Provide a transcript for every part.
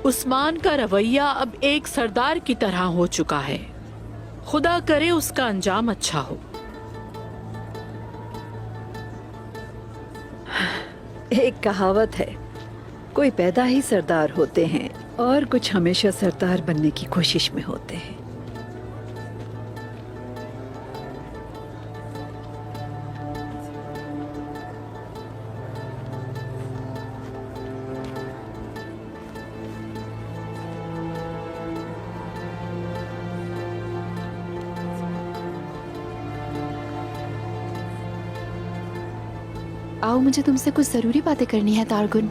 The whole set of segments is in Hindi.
उस्मान का रवैया अब एक सरदार की तरह हो चुका है। खुदा करे उसका अंजाम अच्छा हो। एक कहावत है, कोई पैदा ही सरदार होते हैं और कुछ हमेशा सरदार बनने की कोशिश में होते हैं। आओ, मुझे तुमसे कुछ जरूरी बातें करनी है तारगुन।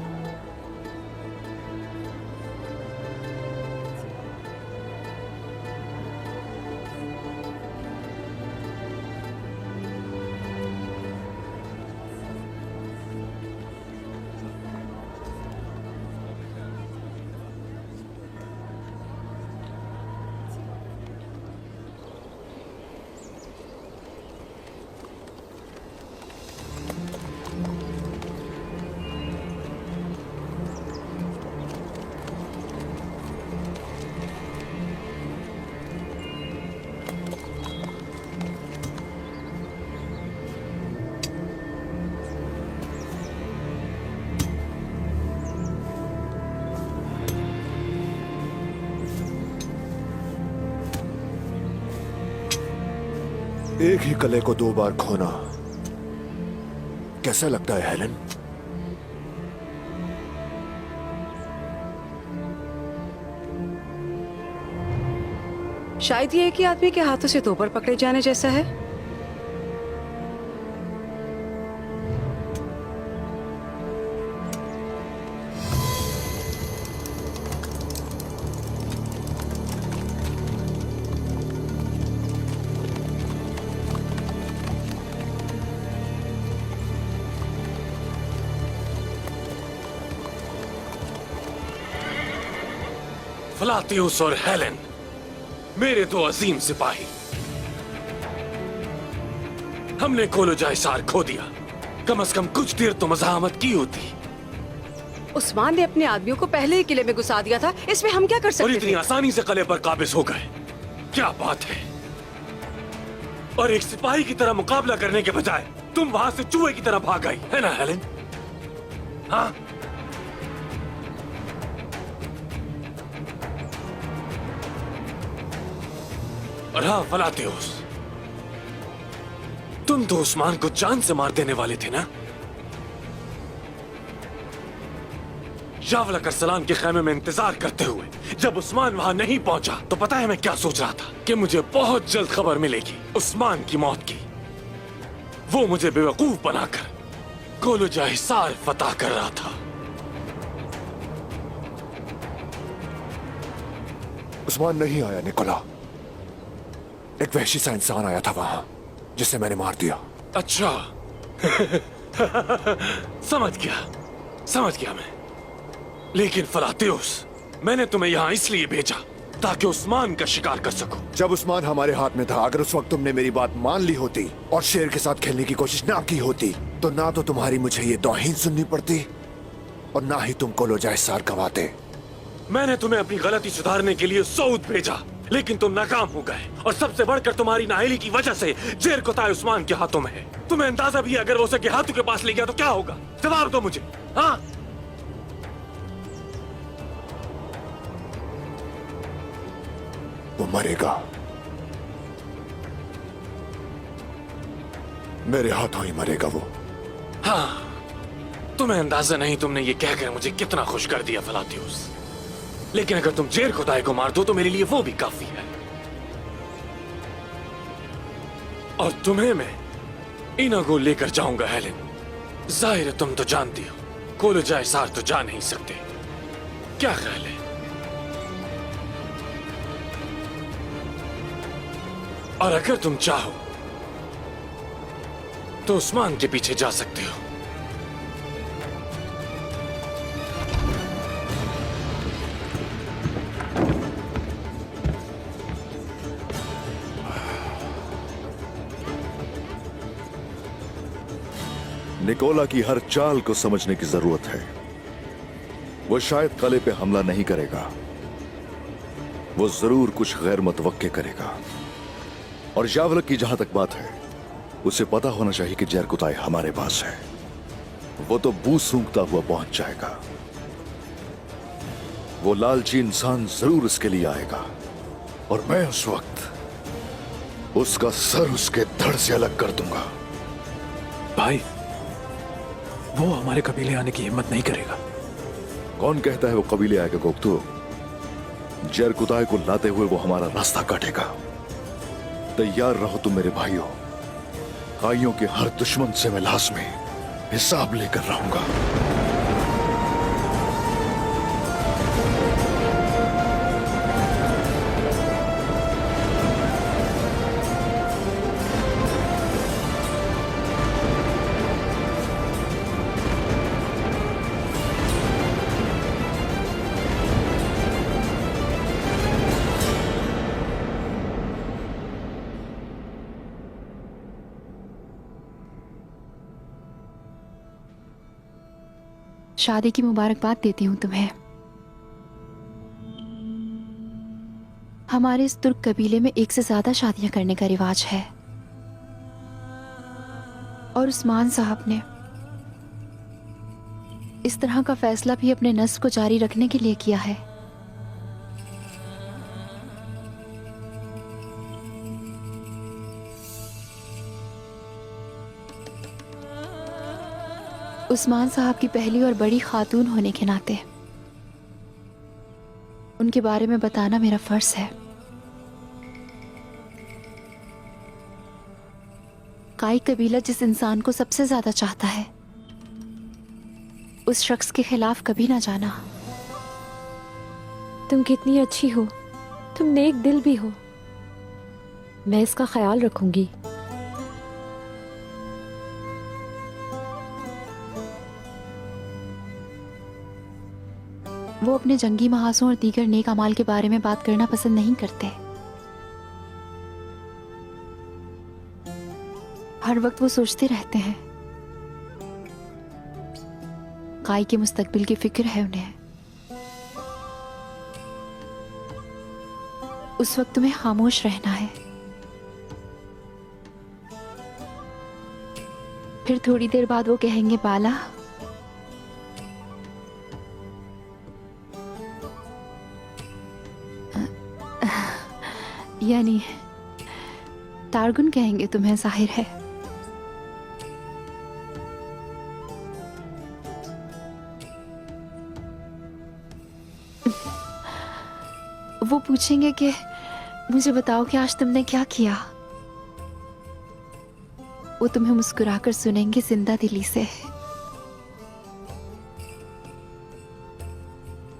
एक ही कले को दो बार खोना कैसा लगता है हेलन? शायद ये एक ही आदमी के हाथों से दो बार पकड़े जाने जैसा है। फ्लातियुस और हेलेन, मेरे दो अजीम सिपाही। हमने कोलोजाइसार खो दिया। कम से कम कुछ देर तो मज़ाहमत की होती। उस्मान ने अपने आदमियों को पहले ही किले में घुसा दिया था, इसमें हम क्या कर और सकते इतनी थे? आसानी से किले पर काबिज हो गए। क्या बात है। और एक सिपाही की तरह मुकाबला करने के बजाय तुम वहां से चूहे की तरह भाग गई, है ना हेलेन? हाँ, और हाँ फ्लातियुस, तुम तो उस्मान को जान से मार देने वाले थे ना? यावला करसलान के खैमे में इंतजार करते हुए जब उस्मान वहां नहीं पहुंचा तो पता है मैं क्या सोच रहा था? कि मुझे बहुत जल्द खबर मिलेगी उस्मान की मौत की। वो मुझे बेवकूफ बनाकर कोलोजा हिसार फतह कर रहा था। उस्मान नहीं आया निकोला। एक वहशी सा इंसान आया था वहां जिसे मैंने मार दिया। अच्छा समझ गया मैं। लेकिन फ्लातियुस, मैंने तुम्हें यहां इसलिए भेजा ताकि उस्मान का शिकार कर सको। जब उस्मान हमारे हाथ में था, अगर उस वक्त तुमने मेरी बात मान ली होती और शेर के साथ खेलने की कोशिश ना की होती तो ना तो तुम्हारी मुझे ये तौहीन सुननी पड़ती और ना ही तुम कोलोजाइसार गंवाते। मैंने तुम्हें अपनी गलती सुधारने के लिए सऊद भेजा, लेकिन तुम नाकाम हो गए। और सबसे बढ़कर तुम्हारी नाअहली की वजह से जेर कोताय उस्मान के हाथों में है। तुम्हें अंदाजा भी है अगर वो उसे के हाथों के पास ले गया तो क्या होगा? जवाब दो मुझे। हाँ, वो मरेगा। मेरे हाथों ही मरेगा वो। हाँ, तुम्हें अंदाजा नहीं तुमने ये कहकर मुझे कितना खुश कर दिया फ्लातियुस। लेकिन अगर तुम जेर खुदाई को मार दो तो मेरे लिए वो भी काफी है। और तुम्हें मैं इनागो लेकर जाऊंगा हेलेन। जाहिर है तुम तो जानती हो कोलोजाइसार तो जा नहीं सकते। क्या ख्याल है? और अगर तुम चाहो तो उस्मान के पीछे जा सकते हो। निकोला की हर चाल को समझने की जरूरत है। वो शायद कले पे हमला नहीं करेगा, वो जरूर कुछ गैर मुतवक्के करेगा। और जावलक की जहां तक बात है, उसे पता होना चाहिए कि जरकुताई हमारे पास है। वो तो बू सूंघता हुआ पहुंच जाएगा। वो लालची इंसान जरूर इसके लिए आएगा और मैं उस वक्त उसका सर उसके धड़ से अलग कर दूंगा। भाई, वो हमारे कबीले आने की हिम्मत नहीं करेगा। कौन कहता है वो कबीले आएगा गोक्तू? जरकुताई को लाते हुए वो हमारा रास्ता काटेगा। तैयार रहो तुम मेरे भाइयों। काइयों के हर दुश्मन से मैं लाज़मी हिसाब लेकर रहूंगा। शादी की मुबारकबाद देती हूँ तुम्हें। हमारे इस तुर्क कबीले में एक से ज्यादा शादियां करने का रिवाज है और उस्मान साहब ने इस तरह का फैसला भी अपने नस्ल को जारी रखने के लिए किया है। उस्मान साहब की पहली और बड़ी खातून होने के नाते उनके बारे में बताना मेरा फर्ज है। काई कबीला जिस इंसान को सबसे ज्यादा चाहता है, उस शख्स के खिलाफ कभी ना जाना। तुम कितनी अच्छी हो, तुम नेक दिल भी हो। मैं इसका ख्याल रखूंगी। वो अपने जंगी महासों और दीगर नेक अमाल के बारे में बात करना पसंद नहीं करते। हर वक्त वो सोचते रहते हैं। काई के मुस्तकबिल की फिक्र है उन्हें। उस वक्त तुम्हें खामोश रहना है। फिर थोड़ी देर बाद वो कहेंगे बाला, यानी तारगुन कहेंगे तुम्हें, जाहिर है। वो पूछेंगे कि मुझे बताओ कि आज तुमने क्या किया। वो तुम्हें मुस्कुराकर सुनेंगे जिंदा दिली से।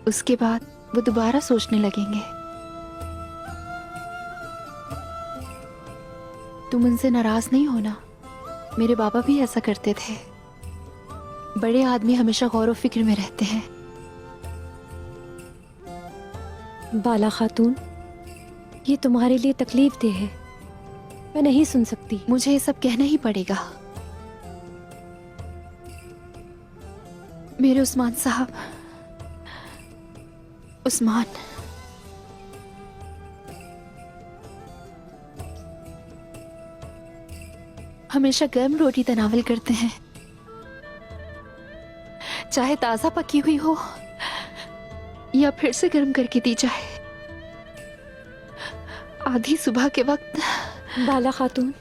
उसके बाद वो दोबारा सोचने लगेंगे। तुम उनसे नाराज नहीं होना। मेरे बाबा भी ऐसा करते थे। बड़े आदमी हमेशा गौर व फिक्र में रहते हैं। बाला खातून, ये तुम्हारे लिए तकलीफ दे है। मैं नहीं सुन सकती। मुझे ये सब कहना ही पड़ेगा। मेरे उस्मान साहब, उस्मान, हमेशा गर्म रोटी तनावल करते हैं, चाहे ताजा पकी हुई हो या फिर से गर्म करके दी जाए। आधी सुबह के वक्त, बाला खातून,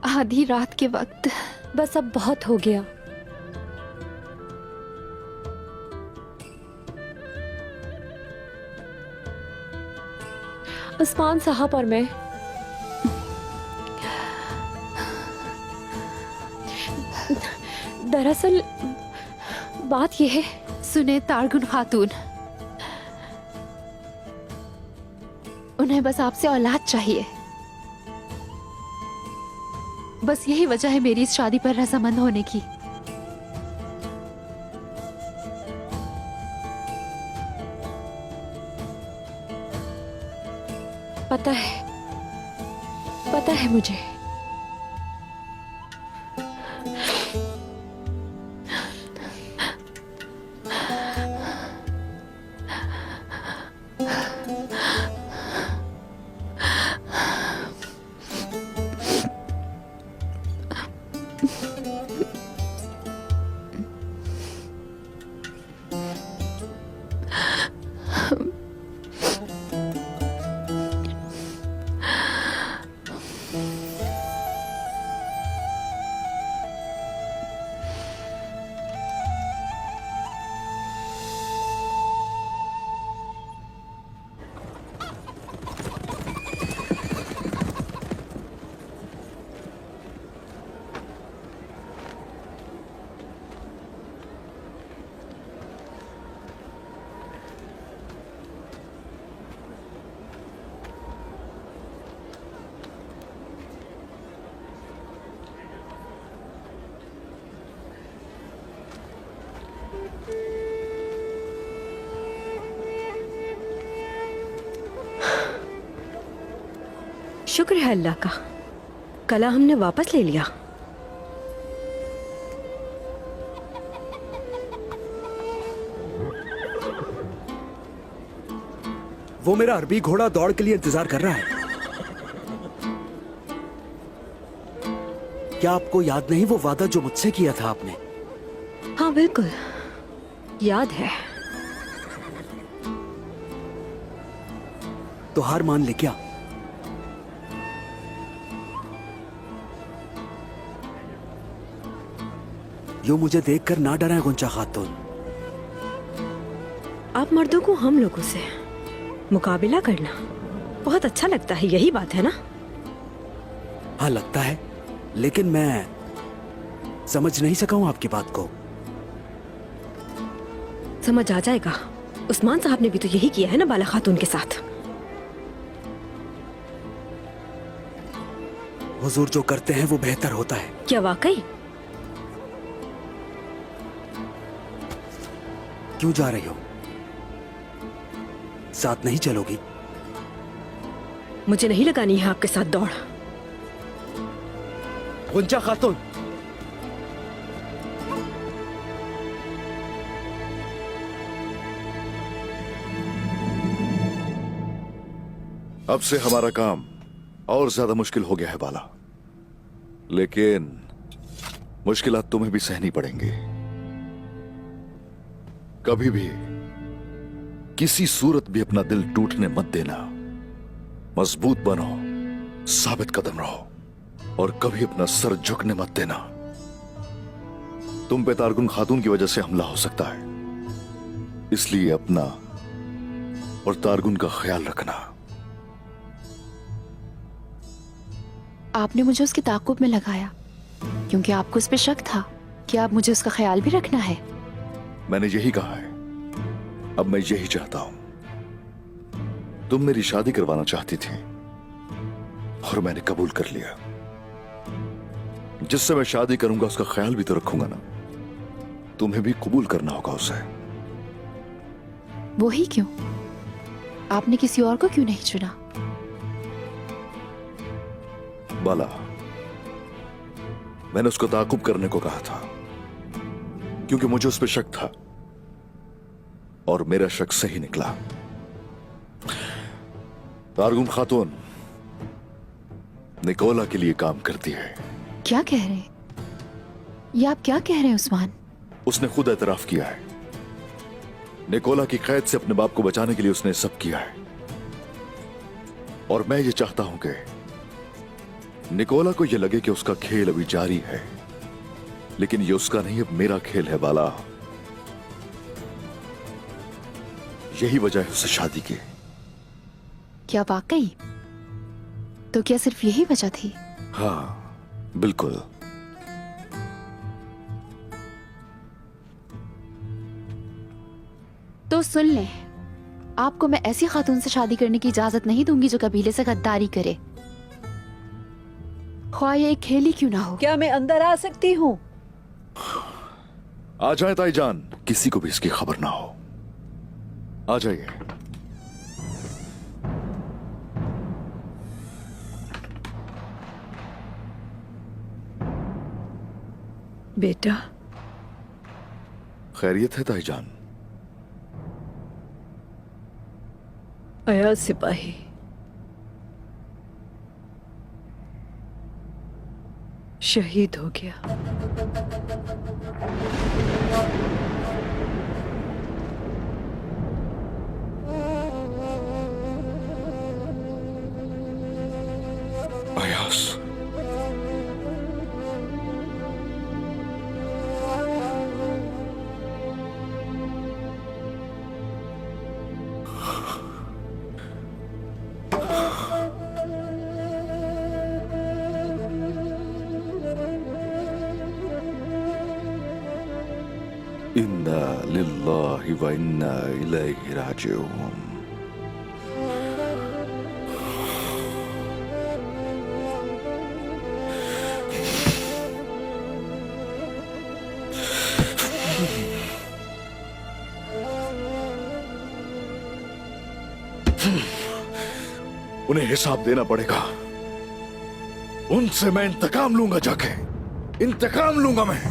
आधी रात के वक्त। बस अब बहुत हो गया। उस्मान साहब और मैं दरअसल बात यह है। सुने तारगुन खातून, उन्हें बस आपसे औलाद चाहिए। बस यही वजह है मेरी इस शादी पर रजामंद होने की। पता है मुझे। शुक्र है अल्लाह का, कला हमने वापस ले लिया। वो मेरा अरबी घोड़ा दौड़ के लिए इंतजार कर रहा है। क्या आपको याद नहीं वो वादा जो मुझसे किया था आपने? हाँ बिल्कुल याद है। तो हार मान ले क्या? यूं मुझे देखकर ना डरें गुंजा खातून। आप मर्दों को हम लोगों से मुकाबला करना बहुत अच्छा लगता है, यही बात है ना? हाँ लगता है, लेकिन मैं समझ नहीं सका हूं आपकी बात को। समझ आ जाएगा। उस्मान साहब ने भी तो यही किया है ना बाला खातून के साथ। हुजूर जो करते हैं वो बेहतर होता है। क्या वाकई? क्यों जा रही हो? साथ नहीं चलोगी? मुझे नहीं लगानी है आपके साथ दौड़। गुंजा खातून, अब से हमारा काम और ज्यादा मुश्किल हो गया है बाला, लेकिन मुश्किलात तुम्हें भी सहनी पड़ेंगी। कभी भी किसी सूरत भी अपना दिल टूटने मत देना। मजबूत बनो, साबित कदम रहो और कभी अपना सर झुकने मत देना। तुम पे तारगुन खातून की वजह से हमला हो सकता है, इसलिए अपना और तारगुन का ख्याल रखना। आपने मुझे उसके ताक़ुब में लगाया क्योंकि आपको उस पर शक था कि आप मुझे उसका ख्याल भी रखना है। मैंने यही कहा है, अब मैं यही चाहता हूं। तुम मेरी शादी करवाना चाहती थी और मैंने कबूल कर लिया। जिससे मैं शादी करूंगा उसका ख्याल भी तो रखूंगा ना। तुम्हें भी कबूल करना होगा उसे। वो ही क्यों? आपने किसी और को क्यों नहीं चुना? बाला, मैंने उसको ताकुब करने को कहा था क्योंकि मुझे उस पर शक था और मेरा शक सही निकला। तारगुन खातून निकोला के लिए काम करती है। क्या कह रहे हैं? ये आप क्या कह रहे हैं उस्मान? उसने खुद एतराफ किया है। निकोला की कैद से अपने बाप को बचाने के लिए उसने सब किया है। और मैं ये चाहता हूं कि निकोला को यह लगे कि उसका खेल अभी जारी है, लेकिन ये उसका नहीं, अब मेरा खेल है बाला। यही वजह है उससे शादी की। क्या वाकई? तो क्या सिर्फ यही वजह थी? हाँ बिल्कुल। तो सुन लें, आपको मैं ऐसी खातून से शादी करने की इजाजत नहीं दूंगी जो कबीले से गद्दारी करे, ख्वाह ये एक खेल ही क्यों ना हो। क्या मैं अंदर आ सकती हूँ? आ जाए ताईजान, किसी को भी इसकी खबर ना हो। आ जाइए। बेटा, खैरियत है ताईजान? अयाज सिपाही, शहीद हो गया। अयास, इन्ना लिल्लाहि व इन्ना इलैहि राजिऊन। उन्हें हिसाब देना पड़ेगा। उनसे मैं इंतकाम लूंगा, जाके इंतकाम लूंगा मैं।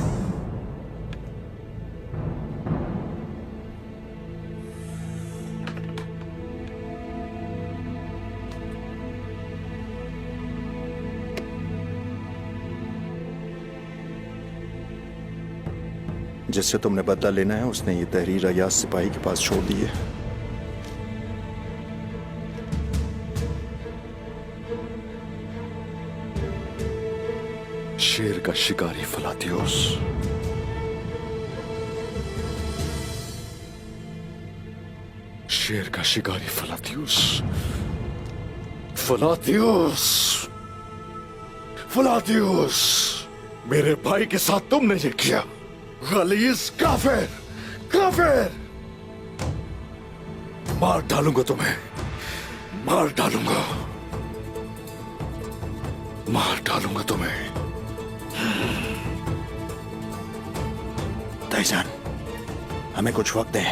जिससे तुमने बदला लेना है उसने ये तहरीर अयाज सिपाही के पास छोड़ दी है। शेर का शिकारी फलातियोस, शेर का शिकारी फलातियोस, फलातियोस, फलातियोस, मेरे भाई के साथ तुमने ये किया। गलीज काफिर, काफिर, मार डालूंगा तुम्हें, मार डालूंगा, मार डालूंगा तुम्हें। तैजान, हमें कुछ वक्त दे।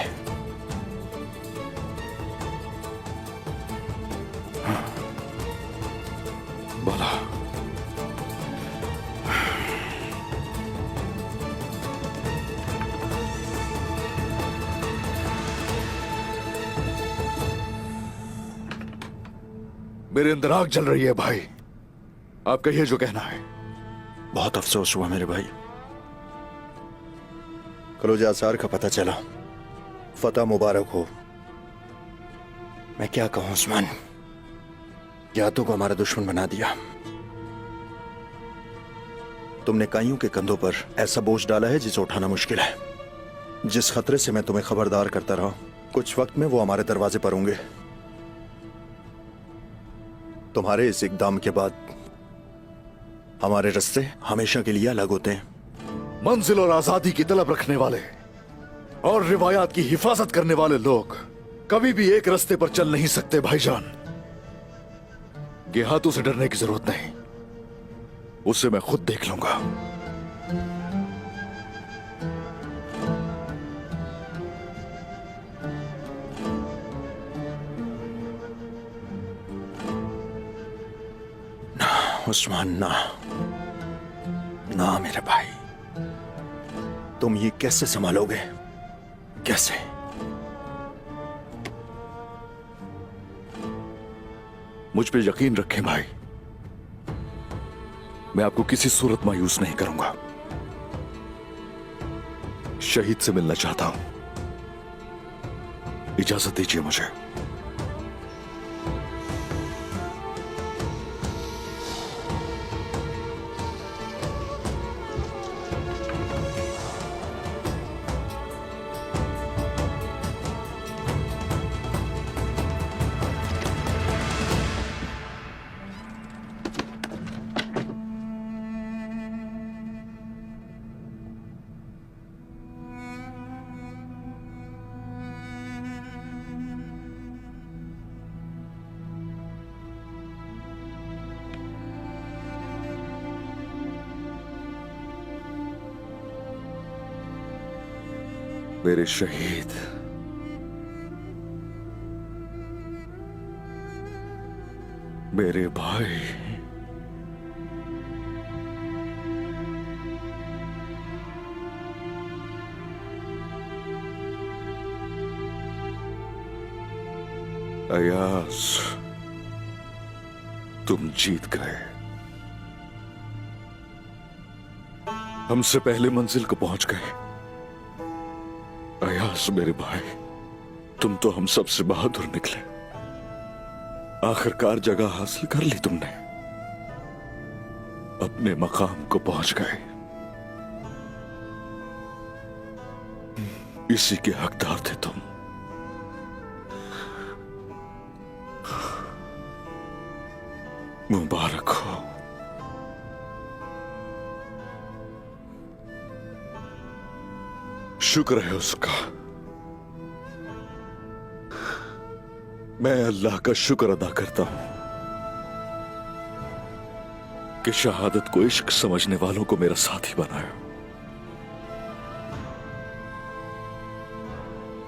बोला, मेरे अंदर आग जल रही है भाई। आप कहिए जो कहना है। बहुत अफसोस हुआ मेरे भाई। कलोजा आसार का पता चला। फतह मुबारक हो। मैं क्या कहूं उस्मान, यादों को हमारा दुश्मन बना दिया। तुमने काइयों के कंधों पर ऐसा बोझ डाला है जिसे उठाना मुश्किल है। जिस खतरे से मैं तुम्हें खबरदार करता रहा, कुछ वक्त में वो हमारे दरवाजे पर होंगे। तुम्हारे इस इकदाम के बाद हमारे रास्ते हमेशा के लिए अलग होते हैं। मंजिल और आजादी की तलब रखने वाले और रिवायात की हिफाजत करने वाले लोग कभी भी एक रास्ते पर चल नहीं सकते भाईजान। गेहातों से डरने की जरूरत नहीं, उसे मैं खुद देख लूंगा। उस्मान, ना ना मेरे भाई, तुम ये कैसे संभालोगे? कैसे? मुझ पे यकीन रखें भाई, मैं आपको किसी सूरत मायूस नहीं करूंगा। शहीद से मिलना चाहता हूं, इजाजत दीजिए मुझे। मेरे शहीद, मेरे भाई, अयाज, तुम जीत गए। हमसे पहले मंजिल को पहुंच गए। अयास मेरे भाई, तुम तो हम सबसे बहादुर निकले। आखिरकार जगह हासिल कर ली तुमने, अपने मकाम को पहुंच गए। इसी के हकदार थे तुम। मुबारक हो। शुक्र है उसका। मैं अल्लाह का शुक्र अदा करता हूं कि शहादत को इश्क समझने वालों को मेरा साथी बनाया।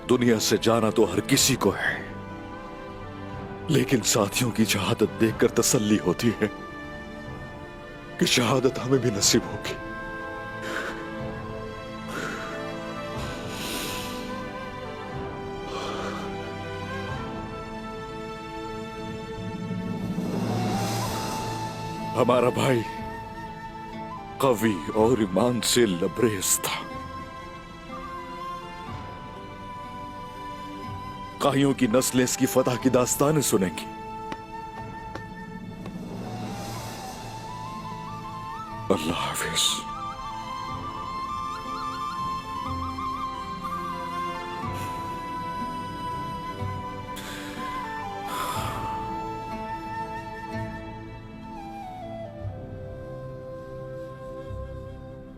दुनिया से जाना तो हर किसी को है, लेकिन साथियों की शहादत देखकर तसल्ली होती है कि शहादत हमें भी नसीब होगी। हमारा भाई कवि और ईमान से लबरेज था। काहियों की नस्लें इसकी फतह की दास्तानें सुनेंगी। अल्लाह हाफिज।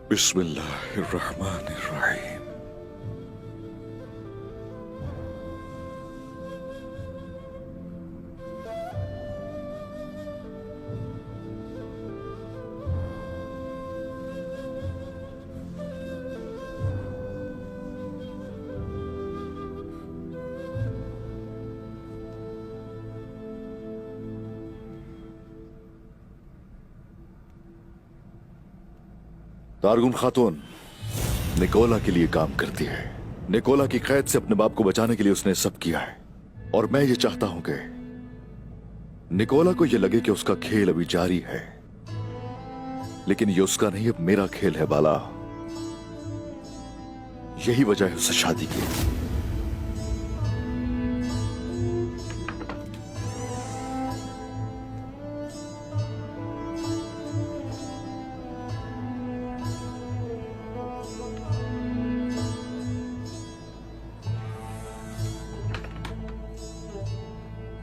बिस्मिल्लाहिर्रहमानिर्रहीम। तारगुन खातून निकोला के लिए काम करती है। निकोला की कैद से अपने बाप को बचाने के लिए उसने सब किया है, और मैं ये चाहता हूं कि निकोला को ये लगे कि उसका खेल अभी जारी है, लेकिन ये उसका नहीं, अब मेरा खेल है बाला। यही वजह है उससे शादी की।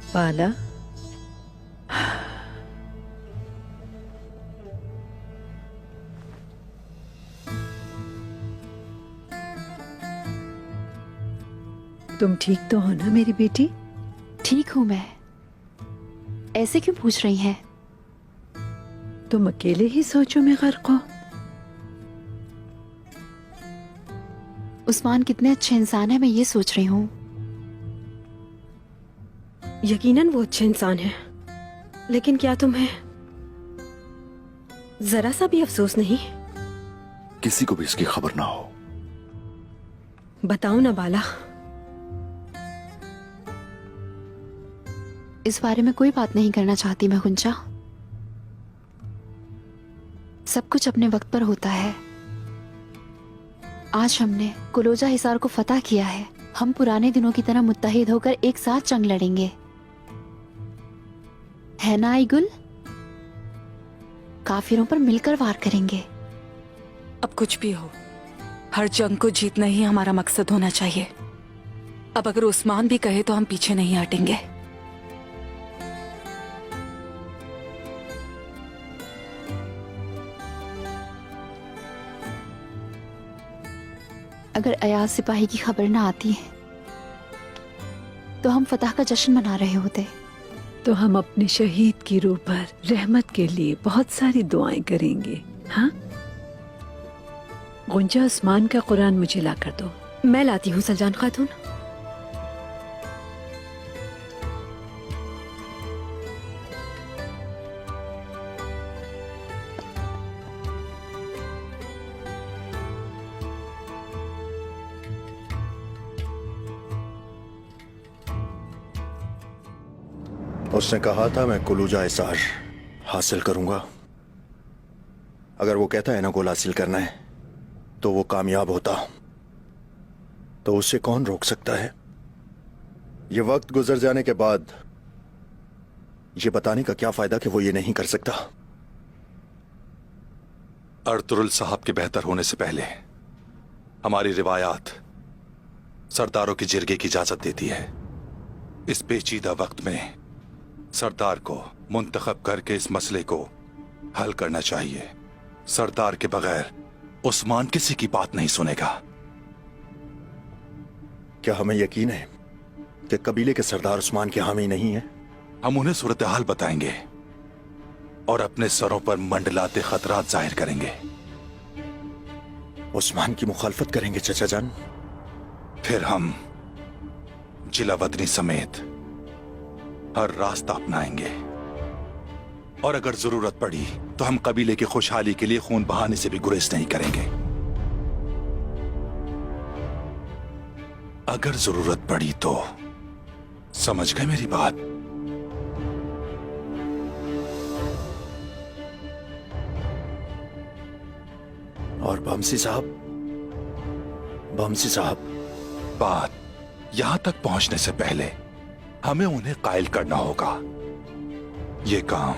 बाला, तुम ठीक तो हो ना मेरी बेटी? ठीक हूं मैं। ऐसे क्यों पूछ रही हैं? तुम अकेले ही सोचो में गर्क हो। उस्मान कितने अच्छे इंसान है, मैं ये सोच रही हूँ। यकीनन वो अच्छे इंसान है, लेकिन क्या तुम्हें जरा सा भी अफसोस नहीं? किसी को भी इसकी खबर ना हो। बताओ ना बाला। इस बारे में कोई बात नहीं करना चाहती मैं गुंजा। सब कुछ अपने वक्त पर होता है। आज हमने कुलोजा हिसार को फतह किया है। हम पुराने दिनों की तरह मुत्तहिद होकर एक साथ जंग लड़ेंगे, है ना आई गुल? काफिरों पर मिलकर वार करेंगे। अब कुछ भी हो, हर जंग को जीतना ही हमारा मकसद होना चाहिए। अब अगर उस्मान भी कहे तो हम पीछे नहीं हटेंगे। अगर अयाज सिपाही की खबर ना आती है तो हम फतह का जश्न मना रहे होते। तो हम अपने शहीद की रूह पर रहमत के लिए बहुत सारी दुआएं करेंगे। हाँ गुंजा, उस्मान का कुरान मुझे ला कर दो। मैं लाती हूँ सलजान खातून। उसने कहा था मैं कुलूजा हिसार हासिल करूंगा। अगर वो कहता है ना गोल हासिल करना है तो वो कामयाब होता, तो उसे कौन रोक सकता है? ये वक्त गुजर जाने के बाद ये बताने का क्या फायदा कि वो ये नहीं कर सकता? अर्तुरुल साहब के बेहतर होने से पहले हमारी रिवायात सरदारों की जिरगे की इजाजत देती है। इस पेचीदा वक्त में सरदार को मुंतखब करके इस मसले को हल करना चाहिए। सरदार के बगैर उस्मान किसी की बात नहीं सुनेगा। क्या हमें यकीन है कि कबीले के सरदार उस्मान के हामी नहीं है? हम उन्हें सूरत हाल बताएंगे और अपने सरों पर मंडलाते खतरात जाहिर करेंगे। उस्मान की मुखालफत करेंगे चचा जान? फिर हम जिला वतनी समेत हर रास्ता अपनाएंगे और अगर जरूरत पड़ी तो हम कबीले की खुशहाली के लिए खून बहाने से भी गुरेज नहीं करेंगे। अगर जरूरत पड़ी तो समझ गए मेरी बात? और बमसी साहब, बात यहां तक पहुंचने से पहले हमें उन्हें कायल करना होगा। ये काम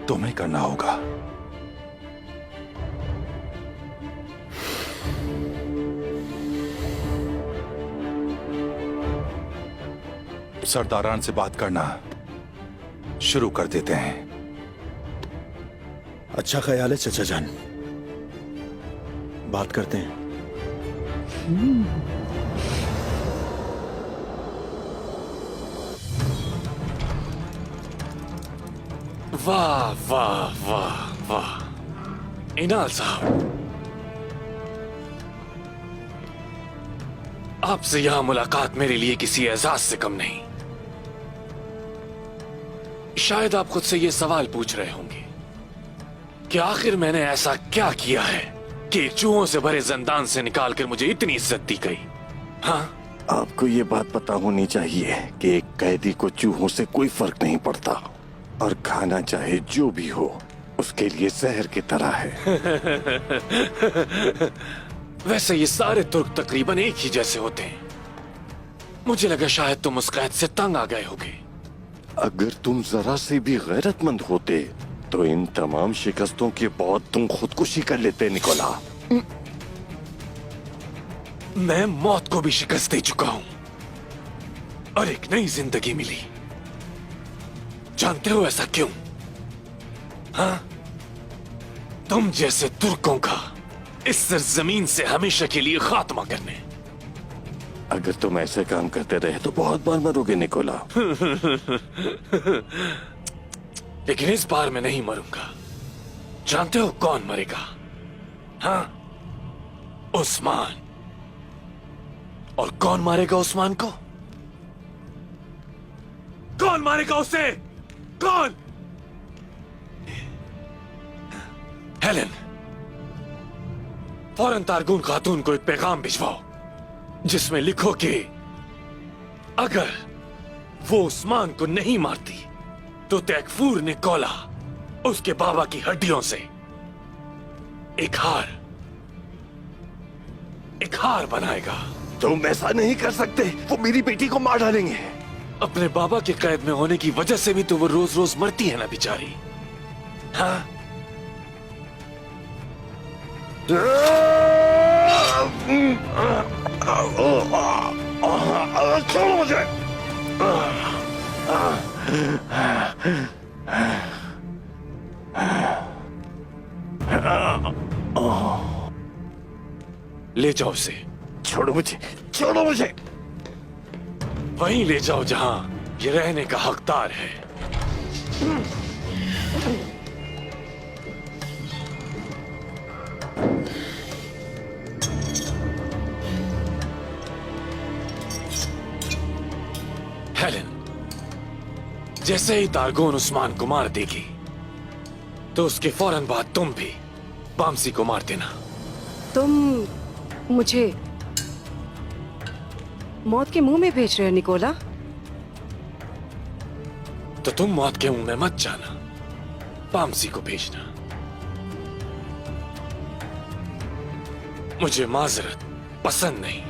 तुम्हें करना होगा। सरदारान से बात करना शुरू कर देते हैं। अच्छा ख्याल है चचा जान, बात करते हैं। वाह वाह वाह वाह इनाल साहब, आपसे यहां मुलाकात मेरे लिए किसी एजाज से कम नहीं। शायद आप खुद से ये सवाल पूछ रहे होंगे कि आखिर मैंने ऐसा क्या किया है कि चूहों से भरे जिंदान से निकालकर मुझे इतनी इज्जत दी गई? हाँ, आपको ये बात पता होनी चाहिए कि एक कैदी को चूहों से कोई फर्क नहीं पड़ता और खाना चाहे जो भी हो उसके लिए जहर की तरह है। वैसे ये सारे तुर्क तकरीबन एक ही जैसे होते हैं। मुझे लगा शायद तुम उस कैद से तंग आ गए होगे। अगर तुम जरा से भी गैरतमंद होते तो इन तमाम शिकस्तों के बाद तुम खुदकुशी कर लेते निकोला। मैं मौत को भी शिकस्त दे चुका हूं और एक नई जिंदगी मिली। जानते हो ऐसा क्यों? हाँ, तुम जैसे तुर्कों का इस सरजमीन से हमेशा के लिए खात्मा करने। अगर तुम ऐसे काम करते रहे तो बहुत बार मरोगे निकोला। लेकिन इस बार मैं नहीं मरूंगा। जानते हो कौन मरेगा? हाँ, उस्मान। और कौन मारेगा उस्मान को? कौन मारेगा उसे? कौन? हेलेन, फौरन तारगून खातून को एक पैगाम भिजवाओ जिसमें लिखो कि अगर वो उस्मान को नहीं मारती तो तैकफूर निकोला उसके बाबा की हड्डियों से एक हार बनाएगा। तुम ऐसा नहीं कर सकते, वो मेरी बेटी को मार डालेंगे। अपने बाबा के कैद में होने की वजह से भी तो वो रोज रोज मरती है ना बेचारी। हाँ, छोड़ो मुझे। ले जाओ उसे। छोड़ो मुझे, छोड़ो मुझे। वहीं ले जाओ जहां ये रहने का हकदार है। हेलेन, जैसे ही तारगोन उस्मान को मार देगी तो उसके फौरन बाद तुम भी बामसी को मार देना। तुम मुझे मौत के मुंह में भेज रहे हो निकोला? तो तुम मौत के मुंह में मत जाना, बामसी को भेजना। मुझे माजरत पसंद नहीं।